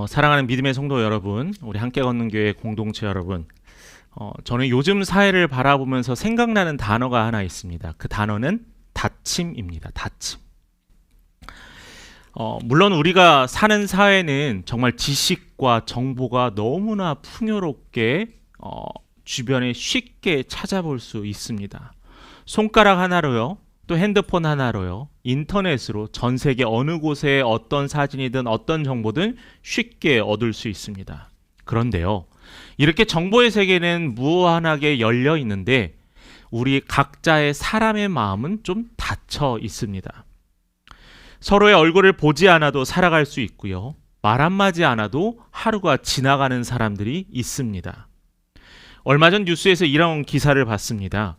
사랑하는 믿음의 성도 여러분, 우리 함께 걷는 교회 공동체 여러분, 저는 요즘 사회를 바라보면서 생각나는 단어가 하나 있습니다. 그 단어는 다침입니다. 다침. 물론 우리가 사는 사회는 정말 지식과 정보가 너무나 풍요롭게 주변에 쉽게 찾아볼 수 있습니다. 손가락 하나로요, 또 핸드폰 하나로요, 인터넷으로 전 세계 어느 곳에 어떤 사진이든 어떤 정보든 쉽게 얻을 수 있습니다. 그런데요, 이렇게 정보의 세계는 무한하게 열려 있는데 우리 각자의 사람의 마음은 좀 닫혀 있습니다. 서로의 얼굴을 보지 않아도 살아갈 수 있고요, 말 한마디 않아도 하루가 지나가는 사람들이 있습니다. 얼마 전 뉴스에서 이런 기사를 봤습니다.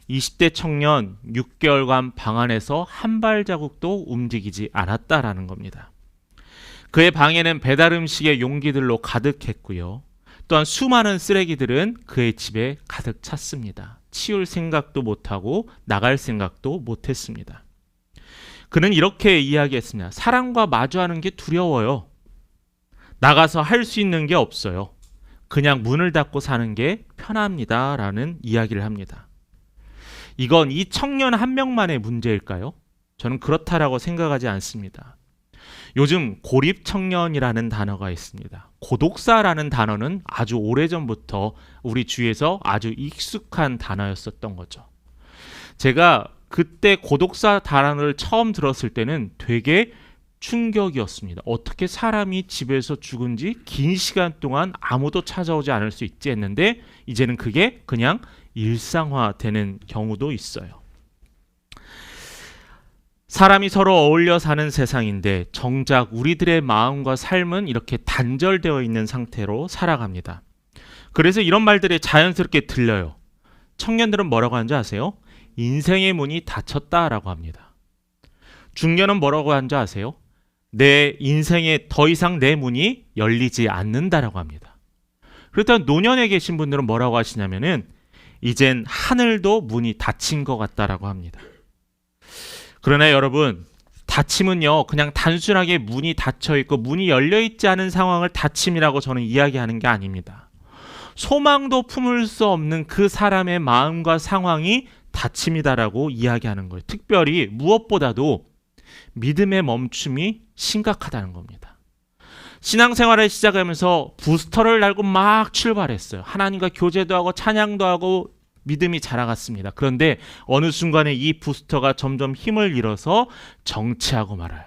20대 청년 6개월간 방 안에서 한 발자국도 움직이지 않았다라는 겁니다. 그의 방에는 배달 음식의 용기들로 가득했고요, 또한 수많은 쓰레기들은 그의 집에 가득 찼습니다. 치울 생각도 못하고 나갈 생각도 못했습니다. 그는 이렇게 이야기했습니다. 사람과 마주하는 게 두려워요. 나가서 할 수 있는 게 없어요. 그냥 문을 닫고 사는 게 편합니다. 라는 이야기를 합니다. 이건 이 청년 한 명만의 문제일까요? 저는 그렇다라고 생각하지 않습니다. 요즘 고립 청년이라는 단어가 있습니다. 고독사라는 단어는 아주 오래전부터 우리 주위에서 아주 익숙한 단어였었던 거죠. 제가 그때 고독사 단어를 처음 들었을 때는 되게 충격이었습니다. 어떻게 사람이 집에서 죽은 지 긴 시간 동안 아무도 찾아오지 않을 수 있지 했는데 이제는 그게 그냥 일상화되는 경우도 있어요. 사람이 서로 어울려 사는 세상인데 정작 우리들의 마음과 삶은 이렇게 단절되어 있는 상태로 살아갑니다. 그래서 이런 말들이 자연스럽게 들려요. 청년들은 뭐라고 하는지 아세요? 인생의 문이 닫혔다라고 합니다. 중년은 뭐라고 하는지 아세요? 내 인생에 더 이상 내 문이 열리지 않는다라고 합니다. 그렇다면 노년에 계신 분들은 뭐라고 하시냐면은 이젠 하늘도 문이 닫힌 것 같다라고 합니다. 그러나 여러분, 닫힘은요, 그냥 단순하게 문이 닫혀 있고 문이 열려 있지 않은 상황을 닫힘이라고 저는 이야기하는 게 아닙니다. 소망도 품을 수 없는 그 사람의 마음과 상황이 닫힘이다라고 이야기하는 거예요. 특별히 무엇보다도 믿음의 멈춤이 심각하다는 겁니다. 신앙생활을 시작하면서 부스터를 달고 막 출발했어요. 하나님과 교제도 하고 찬양도 하고 믿음이 자라갔습니다. 그런데 어느 순간에 이 부스터가 점점 힘을 잃어서 정체하고 말아요.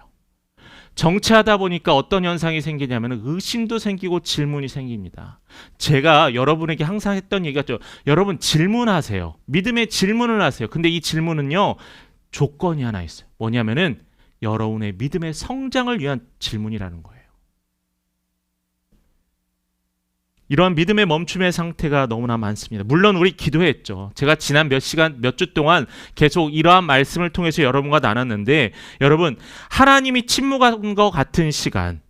정체하다 보니까 어떤 현상이 생기냐면 의심도 생기고 질문이 생깁니다. 제가 여러분에게 항상 했던 얘기가 죠. 여러분 질문하세요. 믿음의 질문을 하세요. 근데 이 질문은요, 조건이 하나 있어요. 뭐냐면은 여러분의 믿음의 성장을 위한 질문이라는 거예요. 이러한 믿음의 멈춤의 상태가 너무나 많습니다. 물론 우리 기도했죠. 제가 지난 몇 주 동안 계속 이러한 말씀을 통해서 여러분과 나눴는데, 여러분, 하나님이 침묵한 것 같은 시간,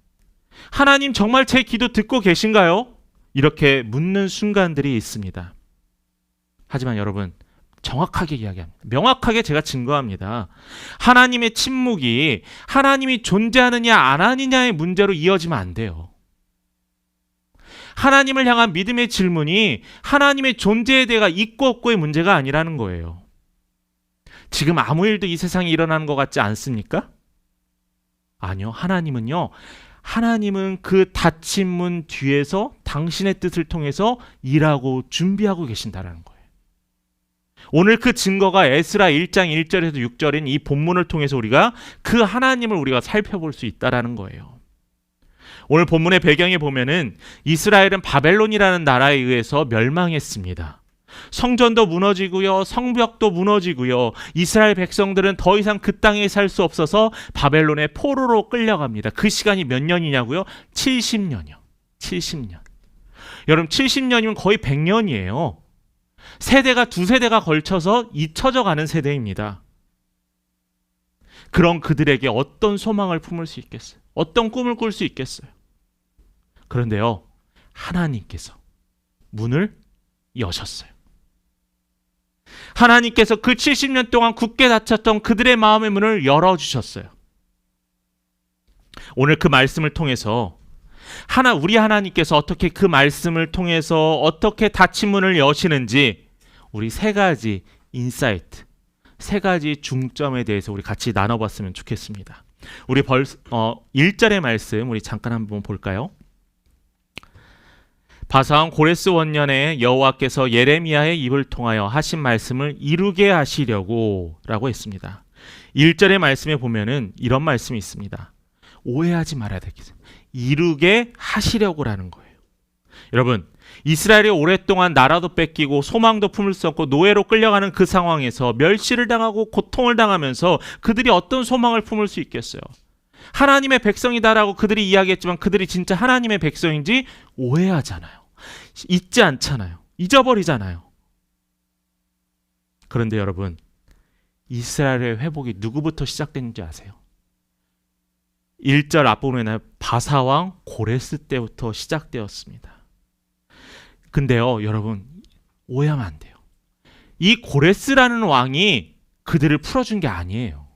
하나님 정말 제 기도 듣고 계신가요? 이렇게 묻는 순간들이 있습니다. 하지만 여러분, 정확하게 이야기합니다. 명확하게 제가 증거합니다. 하나님의 침묵이 하나님이 존재하느냐 안 하느냐의 문제로 이어지면 안 돼요. 하나님을 향한 믿음의 질문이 하나님의 존재에 대해 있고 없고의 문제가 아니라는 거예요. 지금 아무 일도 이 세상에 일어나는 것 같지 않습니까? 아니요. 하나님은 그 닫힌 문 뒤에서 당신의 뜻을 통해서 일하고 준비하고 계신다는 거예요. 오늘 그 증거가 에스라 1장 1절에서 6절인 이 본문을 통해서 우리가 그 하나님을 우리가 살펴볼 수 있다는 거예요. 오늘 본문의 배경에 보면은 이스라엘은 바벨론이라는 나라에 의해서 멸망했습니다. 성전도 무너지고요, 성벽도 무너지고요, 이스라엘 백성들은 더 이상 그 땅에 살 수 없어서 바벨론의 포로로 끌려갑니다. 그 시간이 몇 년이냐고요? 70년이요. 70년. 여러분, 70년이면 거의 100년이에요. 세대가 두 세대가 걸쳐서 잊혀져 가는 세대입니다. 그런 그들에게 어떤 소망을 품을 수 있겠어요? 어떤 꿈을 꿀 수 있겠어요? 그런데요, 하나님께서 문을 여셨어요. 하나님께서 그 70년 동안 굳게 닫혔던 그들의 마음의 문을 열어주셨어요. 오늘 그 말씀을 통해서 우리 하나님께서 어떻게 그 말씀을 통해서 어떻게 닫힌 문을 여시는지 우리 세 가지 인사이트, 세 가지 중점에 대해서 우리 같이 나눠봤으면 좋겠습니다. 우리 1절의 말씀 우리 잠깐 한번 볼까요? 바사왕 고레스 원년에 여호와께서 예레미야의 입을 통하여 하신 말씀을 이루게 하시려고 라고 했습니다. 1절의 말씀에 보면은 이런 말씀이 있습니다. 오해하지 말아야 되겠어요. 이루게 하시려고라는 거예요. 여러분, 이스라엘이 오랫동안 나라도 뺏기고 소망도 품을 수 없고 노예로 끌려가는 그 상황에서 멸시를 당하고 고통을 당하면서 그들이 어떤 소망을 품을 수 있겠어요? 하나님의 백성이다라고 그들이 이야기했지만 그들이 진짜 하나님의 백성인지 오해하잖아요. 잊지 않잖아요. 잊어버리잖아요. 그런데 여러분, 이스라엘의 회복이 누구부터 시작됐는지 아세요? 1절 앞부분에 바사왕 고레스 때부터 시작되었습니다. 근데요, 여러분, 오해하면 안 돼요. 이 고레스라는 왕이 그들을 풀어준 게 아니에요.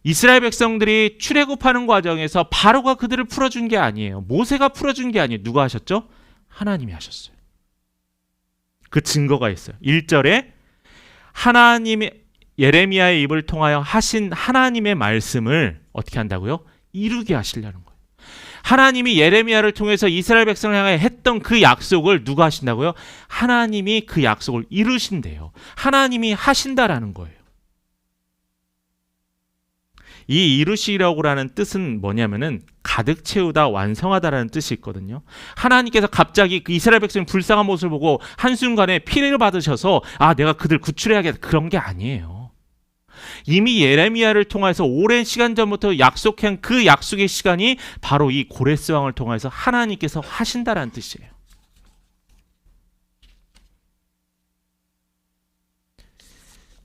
이스라엘 백성들이 출애굽하는 과정에서 바로가 그들을 풀어준 게 아니에요. 모세가 풀어준 게 아니에요. 누가 하셨죠? 하나님이 하셨어요. 그 증거가 있어요. 1절에 하나님의 예레미야의 입을 통하여 하신 하나님의 말씀을 어떻게 한다고요? 이루게 하시려는 거예요. 하나님이 예레미야를 통해서 이스라엘 백성을 향해 했던 그 약속을 누가 하신다고요? 하나님이 그 약속을 이루신대요. 하나님이 하신다라는 거예요. 이 이루시려고 하는 뜻은 뭐냐면은 가득 채우다, 완성하다라는 뜻이 있거든요. 하나님께서 갑자기 그 이스라엘 백성의 불쌍한 모습을 보고 한순간에 피해를 받으셔서 내가 그들 구출해야겠다, 그런 게 아니에요. 이미 예레미야를 통해서 오랜 시간 전부터 약속한 그 약속의 시간이 바로 이 고레스 왕을 통해서 하나님께서 하신다라는 뜻이에요.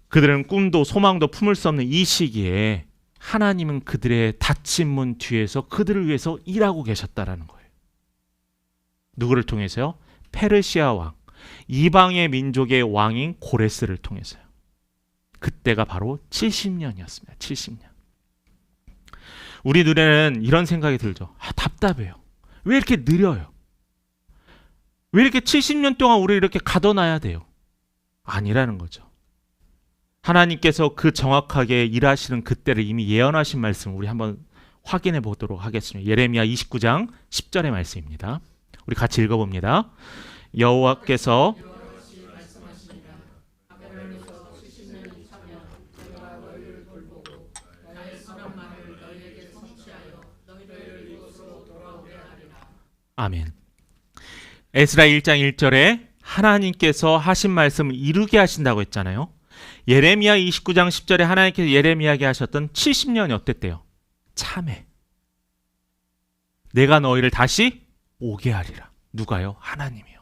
그들은 꿈도 소망도 품을 수 없는 이 시기에 하나님은 그들의 닫힌 문 뒤에서 그들을 위해서 일하고 계셨다라는 거예요. 누구를 통해서요? 페르시아 왕, 이방의 민족의 왕인 고레스를 통해서요. 그때가 바로 70년이었습니다. 70년. 우리 눈에는 이런 생각이 들죠. 답답해요. 왜 이렇게 느려요? 왜 이렇게 70년 동안 우리를 이렇게 가둬놔야 돼요? 아니라는 거죠. 하나님께서 그 정확하게 일하시는 그때를 이미 예언하신 말씀 우리 한번 확인해 보도록 하겠습니다. 예레미야 29장 10절의 말씀입니다. 우리 같이 읽어봅니다. 여호와께서 아멘. 에스라 1장 1절에 하나님께서 하신 말씀을 이루게 하신다고 했잖아요. 예레미야 29장 10절에 하나님께서 예레미야에게 하셨던 70년이 어땠대요? 참회. 내가 너희를 다시 오게 하리라. 누가요? 하나님이요.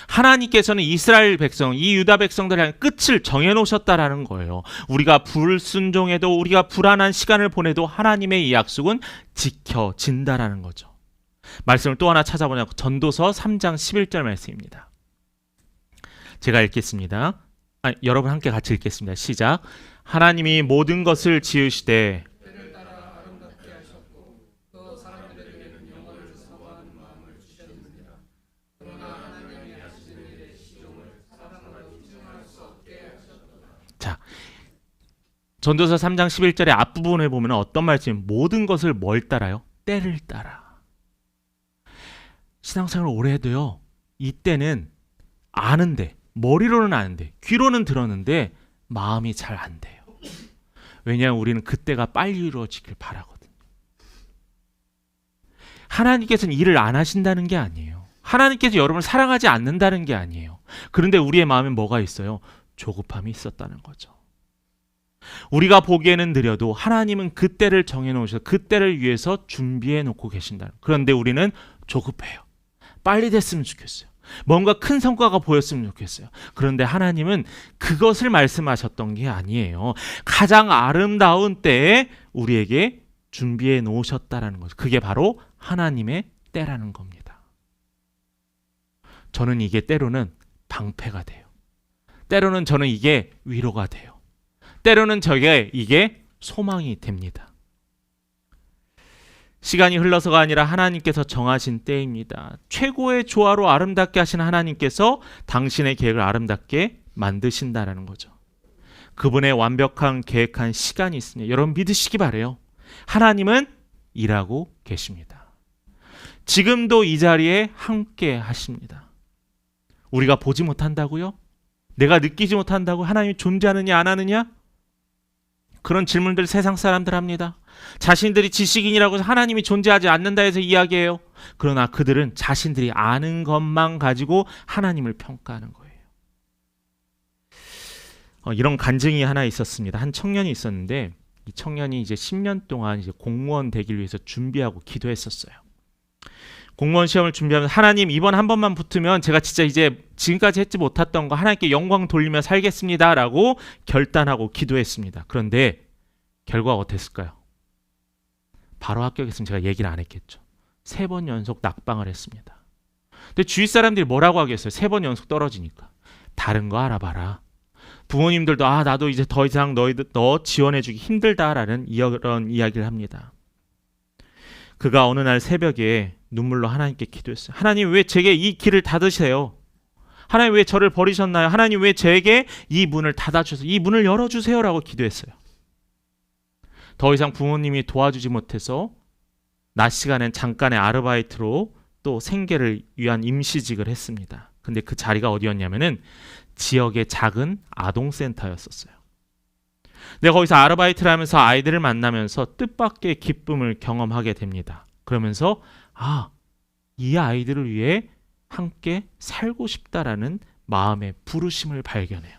하나님께서는 이스라엘 백성, 이 유다 백성들을 향해 끝을 정해놓으셨다라는 거예요. 우리가 불순종해도 우리가 불안한 시간을 보내도 하나님의 이 약속은 지켜진다라는 거죠. 말씀을 또 하나 찾아보냐고 전도서 3장 11절 말씀입니다. 제가 읽겠습니다. 여러분 함께 같이 읽겠습니다. 시작. 하나님이 모든 것을 지으시되 자, 전도서 3장 11절의 앞부분에 보면 어떤 말씀이 모든 것을 뭘 따라요? 때를 따라. 신앙생활을 오래 해도요, 이때는 아는데, 머리로는 아는데, 귀로는 들었는데 마음이 잘 안 돼요. 왜냐하면 우리는 그때가 빨리 이루어지길 바라거든요. 하나님께서는 일을 안 하신다는 게 아니에요. 하나님께서 여러분을 사랑하지 않는다는 게 아니에요. 그런데 우리의 마음에 뭐가 있어요? 조급함이 있었다는 거죠. 우리가 보기에는 느려도 하나님은 그때를 정해놓으셔서 그때를 위해서 준비해 놓고 계신다. 그런데 우리는 조급해요. 빨리 됐으면 좋겠어요. 뭔가 큰 성과가 보였으면 좋겠어요. 그런데 하나님은 그것을 말씀하셨던 게 아니에요. 가장 아름다운 때에 우리에게 준비해 놓으셨다라는 거죠. 그게 바로 하나님의 때라는 겁니다. 저는 이게 때로는 방패가 돼요. 때로는 저는 이게 위로가 돼요. 때로는 이게 소망이 됩니다. 시간이 흘러서가 아니라 하나님께서 정하신 때입니다. 최고의 조화로 아름답게 하신 하나님께서 당신의 계획을 아름답게 만드신다라는 거죠. 그분의 완벽한 계획한 시간이 있으니 여러분 믿으시기 바래요. 하나님은 일하고 계십니다. 지금도 이 자리에 함께 하십니다. 우리가 보지 못한다고요? 내가 느끼지 못한다고 하나님이 존재하느냐 안 하느냐? 그런 질문들 세상 사람들 합니다. 자신들이 지식인이라고 해서 하나님이 존재하지 않는다 해서 이야기해요. 그러나 그들은 자신들이 아는 것만 가지고 하나님을 평가하는 거예요. 이런 간증이 하나 있었습니다. 한 청년이 있었는데 이 청년이 이제 10년 동안 이제 공무원 되기 위해서 준비하고 기도했었어요. 공무원 시험을 준비하면서 하나님 이번 한 번만 붙으면 제가 진짜 이제 지금까지 했지 못했던 거 하나님께 영광 돌리며 살겠습니다 라고 결단하고 기도했습니다. 그런데 결과가 어땠을까요? 바로 합격했으면 제가 얘기를 안 했겠죠. 3번 연속 낙방을 했습니다. 근데 주위 사람들이 뭐라고 하겠어요? 3번 연속 떨어지니까. 다른 거 알아봐라. 부모님들도 나도 이제 더 이상 너 지원해주기 힘들다라는 이런 이야기를 합니다. 그가 어느 날 새벽에 눈물로 하나님께 기도했어요. 하나님 왜 제게 이 길을 닫으세요? 하나님 왜 저를 버리셨나요? 하나님 왜 제게 이 문을 닫아주셔서 이 문을 열어주세요 라고 기도했어요. 더 이상 부모님이 도와주지 못해서 낮 시간엔 잠깐의 아르바이트로 또 생계를 위한 임시직을 했습니다. 근데 그 자리가 어디였냐면은 지역의 작은 아동센터였었어요. 근데 거기서 아르바이트를 하면서 아이들을 만나면서 뜻밖의 기쁨을 경험하게 됩니다. 그러면서 이 아이들을 위해 함께 살고 싶다라는 마음의 부르심을 발견해요.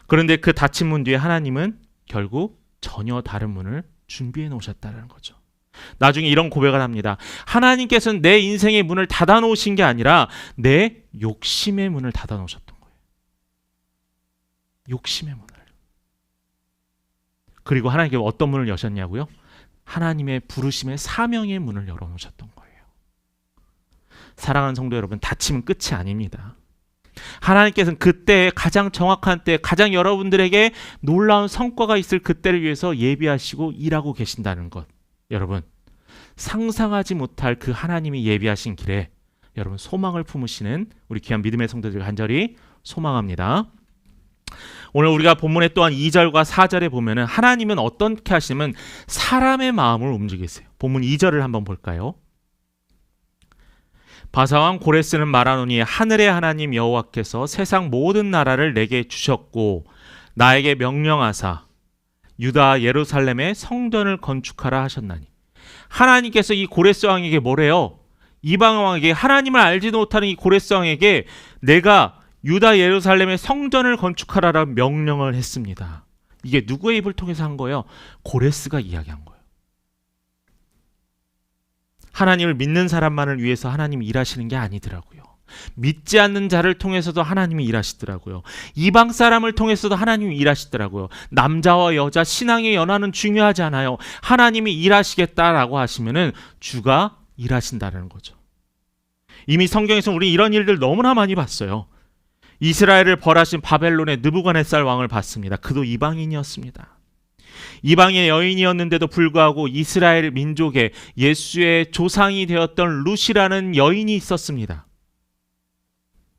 그런데 그 닫힌 문 뒤에 하나님은 결국 전혀 다른 문을 준비해 놓으셨다는 거죠. 나중에 이런 고백을 합니다. 하나님께서는 내 인생의 문을 닫아 놓으신 게 아니라 내 욕심의 문을 닫아 놓으셨던 거예요. 욕심의 문을. 그리고 하나님께서 어떤 문을 여셨냐고요? 하나님의 부르심의 사명의 문을 열어놓으셨던 거예요. 사랑하는 성도 여러분, 닫히면 끝이 아닙니다. 하나님께서는 그때 가장 정확한 때, 가장 여러분들에게 놀라운 성과가 있을 그때를 위해서 예비하시고 일하고 계신다는 것. 여러분, 상상하지 못할 그 하나님이 예비하신 길에 여러분 소망을 품으시는 우리 귀한 믿음의 성도들 간절히 소망합니다. 오늘 우리가 본문에 또한 2절과 4절에 보면은 하나님은 어떻게 하시면 사람의 마음을 움직이세요. 본문 2절을 한번 볼까요? 바사왕 고레스는 말하노니 하늘의 하나님 여호와께서 세상 모든 나라를 내게 주셨고 나에게 명령하사 유다 예루살렘에 성전을 건축하라 하셨나니. 하나님께서 이 고레스 왕에게 뭐래요? 이방 왕에게, 하나님을 알지도 못하는 이 고레스 왕에게 내가 유다 예루살렘에 성전을 건축하라라 명령을 했습니다. 이게 누구의 입을 통해서 한 거예요? 고레스가 이야기한 거예요. 하나님을 믿는 사람만을 위해서 하나님이 일하시는 게 아니더라고요. 믿지 않는 자를 통해서도 하나님이 일하시더라고요. 이방 사람을 통해서도 하나님이 일하시더라고요. 남자와 여자 신앙의 연합은 중요하지 않아요. 하나님이 일하시겠다라고 하시면은 주가 일하신다는 거죠. 이미 성경에서 우리 이런 일들 너무나 많이 봤어요. 이스라엘을 벌하신 바벨론의 느부갓네살 왕을 봤습니다. 그도 이방인이었습니다. 이방의 여인이었는데도 불구하고 이스라엘 민족의 예수의 조상이 되었던 룻이라는 여인이 있었습니다.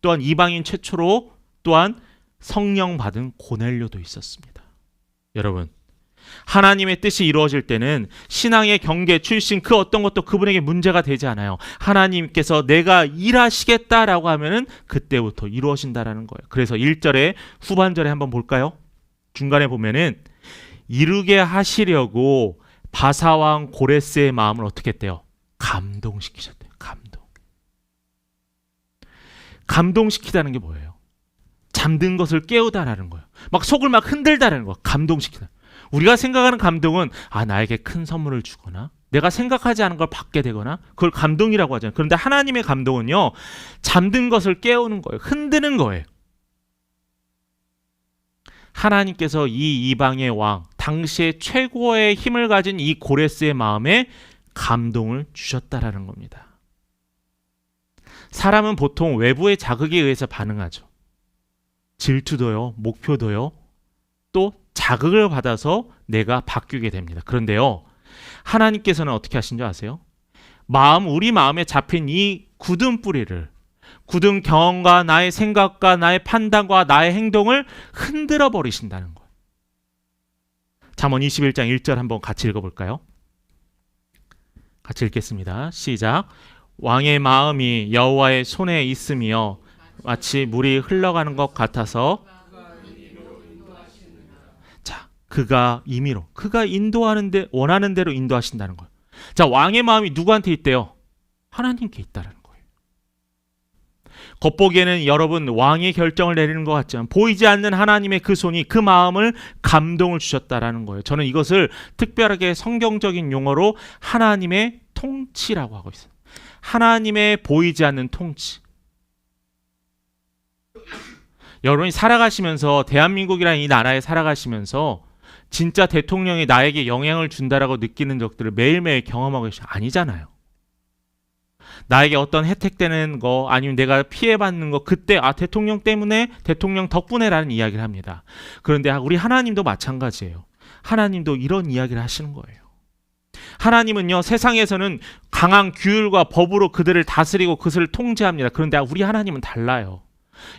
또한 이방인 최초로 또한 성령 받은 고넬료도 있었습니다. 여러분, 하나님의 뜻이 이루어질 때는 신앙의 경계, 출신 그 어떤 것도 그분에게 문제가 되지 않아요. 하나님께서 내가 일하시겠다라고 하면은 그때부터 이루어진다라는 거예요. 그래서 1절에 후반절에 한번 볼까요? 중간에 보면은 이루게 하시려고 바사왕 고레스의 마음을 어떻게 했대요? 감동시키셨대요. 감동시키다는 게 뭐예요? 잠든 것을 깨우다라는 거예요. 막 속을 막 흔들다라는 거. 감동시키다. 우리가 생각하는 감동은 나에게 큰 선물을 주거나 내가 생각하지 않은 걸 받게 되거나 그걸 감동이라고 하잖아요. 그런데 하나님의 감동은요, 잠든 것을 깨우는 거예요. 흔드는 거예요. 하나님께서 이 이방의 왕, 당시에 최고의 힘을 가진 이 고레스의 마음에 감동을 주셨다라는 겁니다. 사람은 보통 외부의 자극에 의해서 반응하죠. 질투도요, 목표도요, 또 자극을 받아서 내가 바뀌게 됩니다. 그런데요, 하나님께서는 어떻게 하신 줄 아세요? 우리 마음에 잡힌 이 굳은 뿌리를, 굳은 경험과 나의 생각과 나의 판단과 나의 행동을 흔들어 버리신다는 거예요. 잠언 21장 1절 한번 같이 읽어볼까요? 같이 읽겠습니다. 시작. 왕의 마음이 여호와의 손에 있으며 마치 물이 흘러가는 것 같아서, 자, 그가 임의로, 그가 인도하는데 원하는 대로 인도하신다는 거예요. 자, 왕의 마음이 누구한테 있대요? 하나님께 있다는 거예요. 겉보기에는 여러분 왕의 결정을 내리는 것 같지만 보이지 않는 하나님의 그 손이 그 마음을 감동을 주셨다라는 거예요. 저는 이것을 특별하게 성경적인 용어로 하나님의 통치라고 하고 있어요. 하나님의 보이지 않는 통치. 여러분이 살아가시면서, 대한민국이라는 이 나라에 살아가시면서 진짜 대통령이 나에게 영향을 준다라고 느끼는 적들을 매일매일 경험하고 계시죠? 아니잖아요. 나에게 어떤 혜택되는 거, 아니면 내가 피해받는 거, 그때 대통령 때문에, 대통령 덕분에라는 이야기를 합니다. 그런데 우리 하나님도 마찬가지예요. 하나님도 이런 이야기를 하시는 거예요. 하나님은요, 세상에서는 강한 규율과 법으로 그들을 다스리고 그들을 통제합니다. 그런데 우리 하나님은 달라요.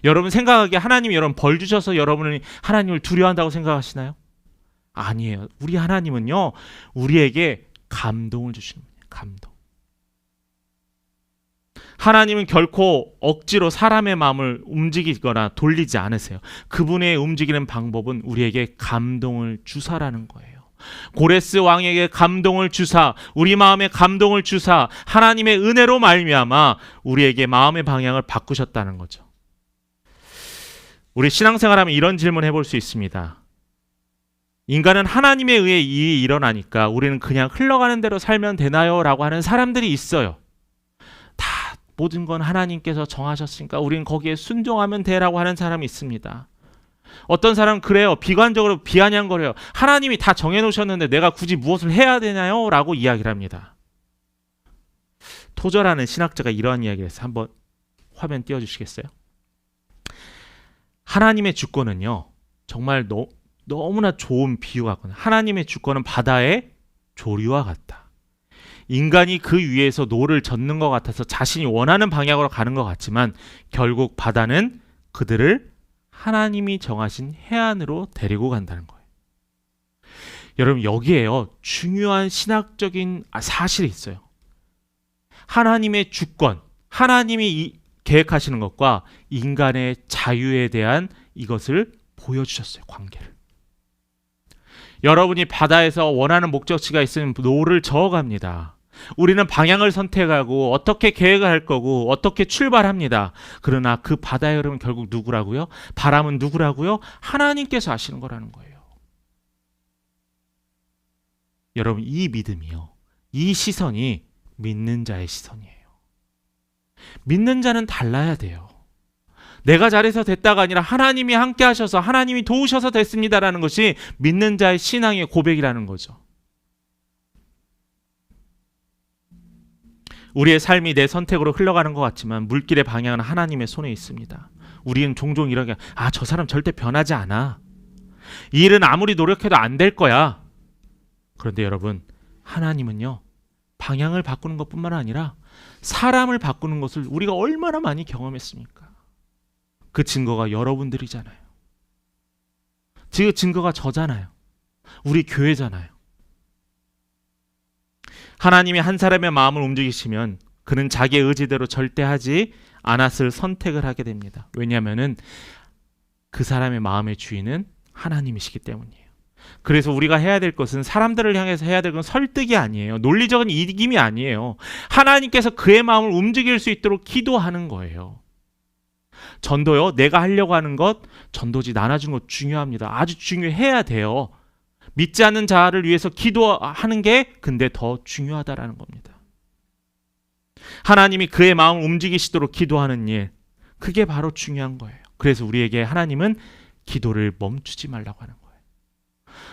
여러분 생각하기에 하나님이 여러분 벌 주셔서 여러분이 하나님을 두려워한다고 생각하시나요? 아니에요. 우리 하나님은요, 우리에게 감동을 주시는 거예요. 감동. 하나님은 결코 억지로 사람의 마음을 움직이거나 돌리지 않으세요. 그분의 움직이는 방법은 우리에게 감동을 주사라는 거예요. 고레스 왕에게 감동을 주사, 우리 마음에 감동을 주사, 하나님의 은혜로 말미암아 우리에게 마음의 방향을 바꾸셨다는 거죠. 우리 신앙생활하면 이런 질문 해볼 수 있습니다. 인간은 하나님에 의해 일이 일어나니까 우리는 그냥 흘러가는 대로 살면 되나요? 라고 하는 사람들이 있어요. 다 모든 건 하나님께서 정하셨으니까 우리는 거기에 순종하면 돼라고 하는 사람이 있습니다. 어떤 사람은 그래요. 비관적으로 비아냥거려요. 하나님이 다 정해놓으셨는데 내가 굳이 무엇을 해야 되나요? 라고 이야기를 합니다. 토저라는 신학자가 이러한 이야기를 해서 한번 화면 띄워주시겠어요? 하나님의 주권은요, 정말 너무나 좋은 비유 같거든요. 하나님의 주권은 바다의 조류와 같다. 인간이 그 위에서 노를 젓는 것 같아서 자신이 원하는 방향으로 가는 것 같지만 결국 바다는 그들을 하나님이 정하신 해안으로 데리고 간다는 거예요. 여러분, 여기에요, 중요한 신학적인 사실이 있어요. 하나님의 주권, 하나님이 계획하시는 것과 인간의 자유에 대한 이것을 보여주셨어요. 관계를. 여러분이 바다에서 원하는 목적지가 있으면 노를 저어갑니다. 우리는 방향을 선택하고 어떻게 계획을 할 거고 어떻게 출발합니다. 그러나 그 바다의 흐름은 결국 누구라고요? 바람은 누구라고요? 하나님께서 하시는 거라는 거예요. 여러분, 이 믿음이요, 이 시선이 믿는 자의 시선이에요. 믿는 자는 달라야 돼요. 내가 잘해서 됐다가 아니라 하나님이 함께 하셔서 하나님이 도우셔서 됐습니다라는 것이 믿는 자의 신앙의 고백이라는 거죠. 우리의 삶이 내 선택으로 흘러가는 것 같지만 물길의 방향은 하나님의 손에 있습니다. 우리는 종종 이렇게, 저 사람 절대 변하지 않아. 이 일은 아무리 노력해도 안 될 거야. 그런데 여러분, 하나님은요, 방향을 바꾸는 것뿐만 아니라 사람을 바꾸는 것을 우리가 얼마나 많이 경험했습니까? 그 증거가 여러분들이잖아요. 그 증거가 저잖아요. 우리 교회잖아요. 하나님이 한 사람의 마음을 움직이시면 그는 자기의 의지대로 절대 하지 않았을 선택을 하게 됩니다. 왜냐하면 그 사람의 마음의 주인은 하나님이시기 때문이에요. 그래서 우리가 해야 될 것은, 사람들을 향해서 해야 될 건 설득이 아니에요. 논리적인 이김이 아니에요. 하나님께서 그의 마음을 움직일 수 있도록 기도하는 거예요. 전도요, 내가 하려고 하는 것, 전도지 나눠주는 것 중요합니다. 아주 중요해야 돼요. 믿지 않는 자를 위해서 기도하는 게 근데 더 중요하다라는 겁니다. 하나님이 그의 마음을 움직이시도록 기도하는 일, 그게 바로 중요한 거예요. 그래서 우리에게 하나님은 기도를 멈추지 말라고 하는 거예요.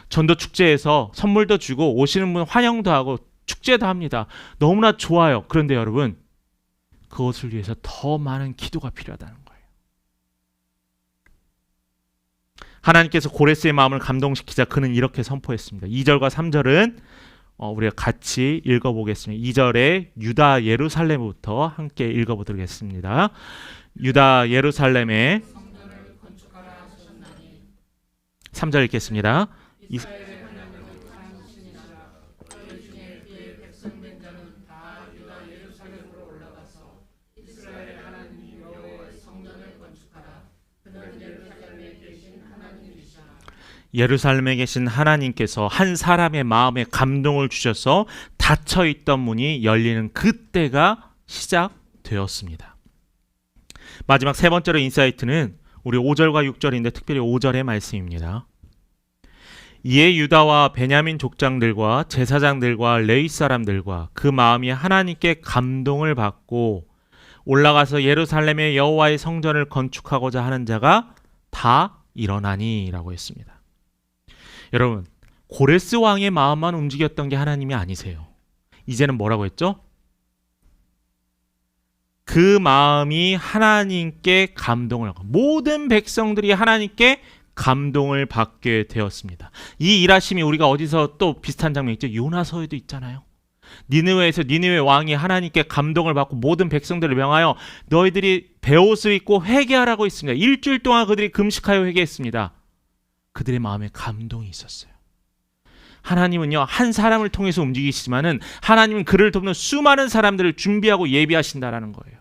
전도 축제에서 선물도 주고 오시는 분 환영도 하고 축제도 합니다. 너무나 좋아요. 그런데 여러분, 그것을 위해서 더 많은 기도가 필요하다는 거예요. 하나님께서 고레스의 마음을 감동시키자 그는 이렇게 선포했습니다. 2절과 3절은 우리가 같이 읽어보겠습니다. 2절에 유다 예루살렘부터 함께 읽어보도록. 유다 예루살렘에 3절 읽겠습니다. 예루살렘에 계신 하나님께서 한 사람의 마음에 감동을 주셔서 닫혀있던 문이 열리는 그때가 시작되었습니다. 마지막 세 번째로 인사이트는 우리 5절과 6절인데 특별히 5절의 말씀입니다. 이에 유다와 베냐민 족장들과 제사장들과 레위 사람들과 그 마음이 하나님께 감동을 받고 올라가서 예루살렘의 여호와의 성전을 건축하고자 하는 자가 다 일어나니 라고 했습니다. 여러분, 고레스 왕의 마음만 움직였던 게 하나님이 아니세요. 이제는 뭐라고 했죠? 그 마음이 하나님께 감동을 하고 모든 백성들이 하나님께 감동을 받게 되었습니다. 이 일하심이 우리가 어디서 또 비슷한 장면 있죠? 요나서에도 있잖아요. 니느웨에서 니느웨 왕이 하나님께 감동을 받고 모든 백성들을 명하여 너희들이 베옷을 입고 회개하라고 했습니다. 일주일 동안 그들이 금식하여 회개했습니다. 그들의 마음에 감동이 있었어요. 하나님은요, 한 사람을 통해서 움직이시지만은 하나님은 그를 돕는 수많은 사람들을 준비하고 예비하신다라는 거예요.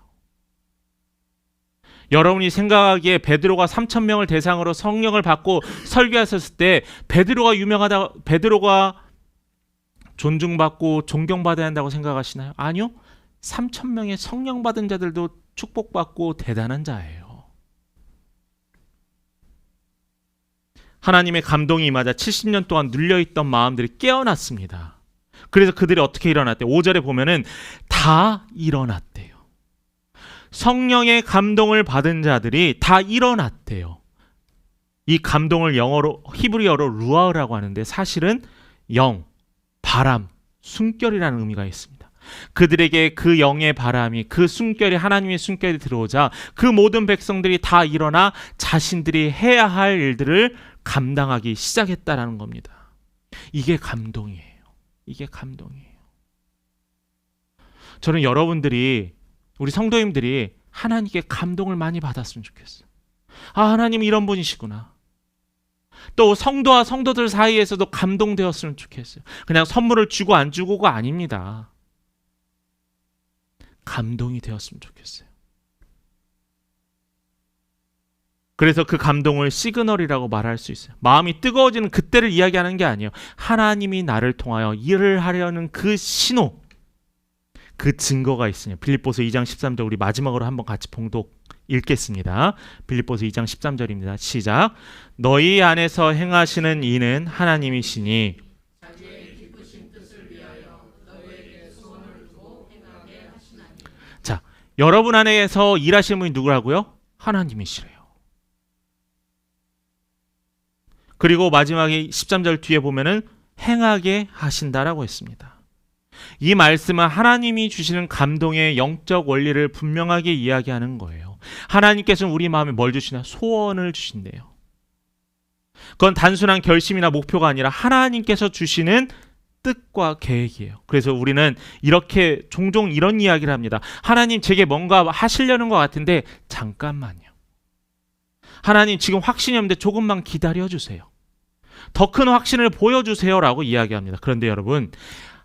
여러분이 생각하기에 베드로가 3,000명을 대상으로 성령을 받고 설교하셨을 때 베드로가 존중받고 존경받아야 한다고 생각하시나요? 아니요. 3,000명의 성령 받은 자들도 축복받고 대단한 자예요. 하나님의 감동이 임하자 70년 동안 눌려있던 마음들이 깨어났습니다. 그래서 그들이 어떻게 일어났대요? 5절에 보면은 다 일어났대요. 성령의 감동을 받은 자들이 다 일어났대요. 이 감동을 영어로 히브리어로 루아흐라고 하는데 사실은 영, 바람, 숨결이라는 의미가 있습니다. 그들에게 그 영의 바람이, 그 숨결이, 하나님의 숨결이 들어오자 그 모든 백성들이 다 일어나 자신들이 해야 할 일들을 감당하기 시작했다라는 겁니다. 이게 감동이에요. 이게 감동이에요. 저는 여러분들이, 우리 성도님들이 하나님께 감동을 많이 받았으면 좋겠어요. 아, 하나님 이런 분이시구나. 또 성도와 성도들 사이에서도 감동되었으면 좋겠어요. 그냥 선물을 주고 안 주고가 아닙니다. 감동이 되었으면 좋겠어요. 그래서 그 감동을 시그널이라고 말할 수 있어요. 마음이 뜨거워지는 그때를 이야기하는 게 아니에요. 하나님이 나를 통하여 일을 하려는 그 신호, 그 증거가 있으니 빌립보서 2장 13절 우리 마지막으로 한번 같이 봉독 읽겠습니다. 빌립보서 2장 13절입니다. 시작. 너희 안에서 행하시는 이는 하나님이시니 자, 여러분 안에서 일하시는 분이 누구라고요? 하나님이시래요. 그리고 마지막에 13절 뒤에 보면은 행하게 하신다라고 했습니다. 이 말씀은 하나님이 주시는 감동의 영적 원리를 분명하게 이야기하는 거예요. 하나님께서는 우리 마음에 뭘 주시나? 소원을 주신대요. 그건 단순한 결심이나 목표가 아니라 하나님께서 주시는 뜻과 계획이에요. 그래서 우리는 이렇게 종종 이런 이야기를 합니다. 하나님 제게 뭔가 하시려는 것 같은데 잠깐만요. 하나님 지금 확신이 없는데 조금만 기다려주세요. 더 큰 확신을 보여주세요 라고 이야기합니다. 그런데 여러분,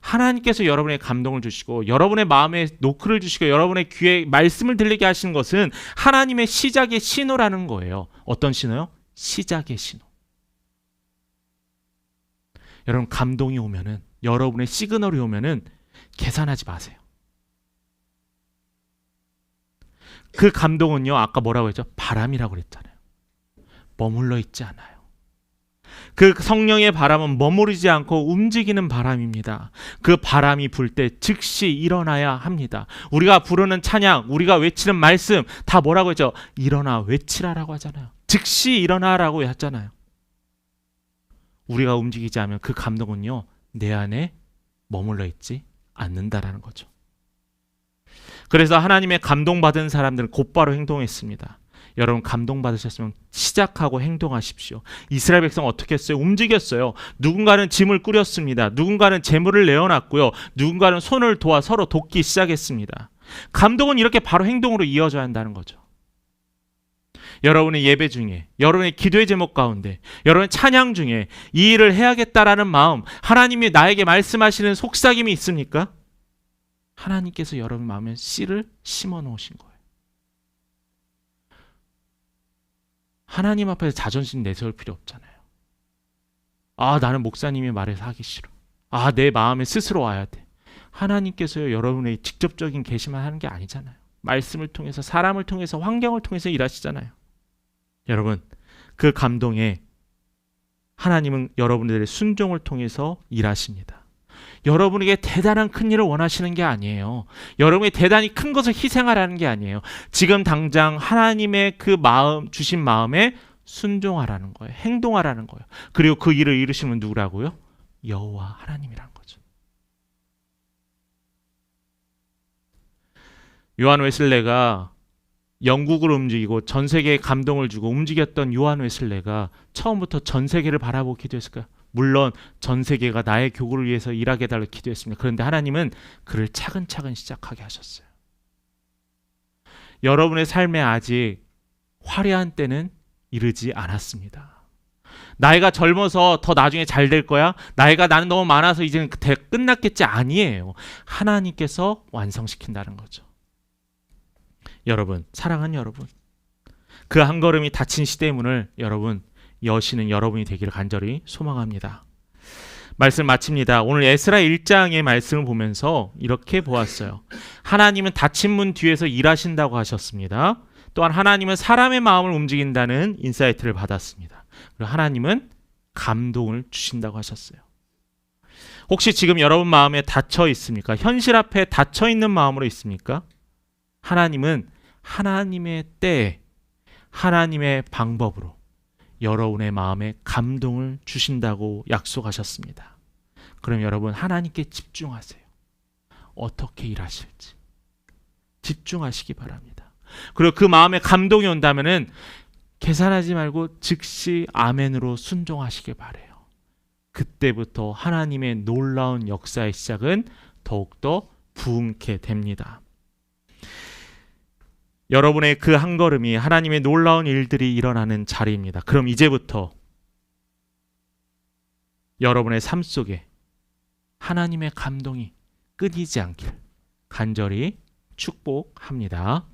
하나님께서 여러분의 감동을 주시고 여러분의 마음에 노크를 주시고 여러분의 귀에 말씀을 들리게 하시는 것은 하나님의 시작의 신호라는 거예요. 어떤 신호요? 시작의 신호. 여러분, 감동이 오면은, 여러분의 시그널이 오면은 계산하지 마세요. 그 감동은요, 아까 뭐라고 했죠? 바람이라고 그랬잖아요. 머물러 있지 않아요. 그 성령의 바람은 머무르지 않고 움직이는 바람입니다. 그 바람이 불 때 즉시 일어나야 합니다. 우리가 부르는 찬양, 우리가 외치는 말씀 다 뭐라고 했죠? 일어나 외치라라고 하잖아요. 즉시 일어나라고 했잖아요. 우리가 움직이지 않으면 그 감동은요, 내 안에 머물러 있지 않는다라는 거죠. 그래서 하나님의 감동받은 사람들은 곧바로 행동했습니다. 여러분 감동받으셨으면 시작하고 행동하십시오. 이스라엘 백성 어떻게 했어요? 움직였어요. 누군가는 짐을 꾸렸습니다. 누군가는 재물을 내어놨고요. 누군가는 손을 도와 서로 돕기 시작했습니다. 감동은 이렇게 바로 행동으로 이어져야 한다는 거죠. 여러분의 예배 중에, 여러분의 기도의 제목 가운데, 여러분의 찬양 중에 이 일을 해야겠다라는 마음, 하나님이 나에게 말씀하시는 속삭임이 있습니까? 하나님께서 여러분 마음에 씨를 심어 놓으신 거예요. 하나님 앞에서 자존심 내세울 필요 없잖아요. 아, 나는 목사님의 말에서 하기 싫어. 아, 내 마음에 스스로 와야 돼. 하나님께서요, 여러분의 직접적인 계시만 하는 게 아니잖아요. 말씀을 통해서, 사람을 통해서, 환경을 통해서 일하시잖아요. 여러분, 그 감동에 하나님은 여러분들의 순종을 통해서 일하십니다. 여러분에게 대단한 큰 일을 원하시는 게 아니에요. 여러분이 대단히 큰 것을 희생하라는 게 아니에요. 지금 당장 하나님의 그 마음, 주신 마음에 순종하라는 거예요. 행동하라는 거예요. 그리고 그 일을 이루시는 누구라고요? 여호와 하나님이란 거죠. 요한 웨슬레가 영국을 움직이고 전 세계에 감동을 주고 움직였던 요한 웨슬레가 처음부터 전 세계를 바라보고 기도했을까요? 물론 전 세계가 나의 교구를 위해서 일하게 해달라고 기도했습니다. 그런데 하나님은 그를 차근차근 시작하게 하셨어요. 여러분의 삶에 아직 화려한 때는 이르지 않았습니다. 나이가 젊어서 더 나중에 잘 될 거야? 나는 너무 많아서 이제는 끝났겠지? 아니에요. 하나님께서 완성시킨다는 거죠. 여러분, 사랑하는 여러분, 그 한 걸음이 닫힌 시대의 문을 여러분 여시는 여러분이 되기를 간절히 소망합니다. 말씀 마칩니다. 오늘 에스라 1장의 말씀을 보면서 이렇게 보았어요. 하나님은 닫힌 문 뒤에서 일하신다고 하셨습니다. 또한 하나님은 사람의 마음을 움직인다는 인사이트를 받았습니다. 그리고 하나님은 감동을 주신다고 하셨어요. 혹시 지금 여러분 마음에 닫혀 있습니까? 현실 앞에 닫혀 있는 마음으로 있습니까? 하나님은 하나님의 때에 하나님의 방법으로 여러분의 마음에 감동을 주신다고 약속하셨습니다. 그럼 여러분 하나님께 집중하세요. 어떻게 일하실지 집중하시기 바랍니다. 그리고 그 마음에 감동이 온다면은 계산하지 말고 즉시 아멘으로 순종하시길 바라요. 그때부터 하나님의 놀라운 역사의 시작은 더욱더 부흥케 됩니다. 여러분의 그 한 걸음이 하나님의 놀라운 일들이 일어나는 자리입니다. 그럼 이제부터 여러분의 삶 속에 하나님의 감동이 끊이지 않길 간절히 축복합니다.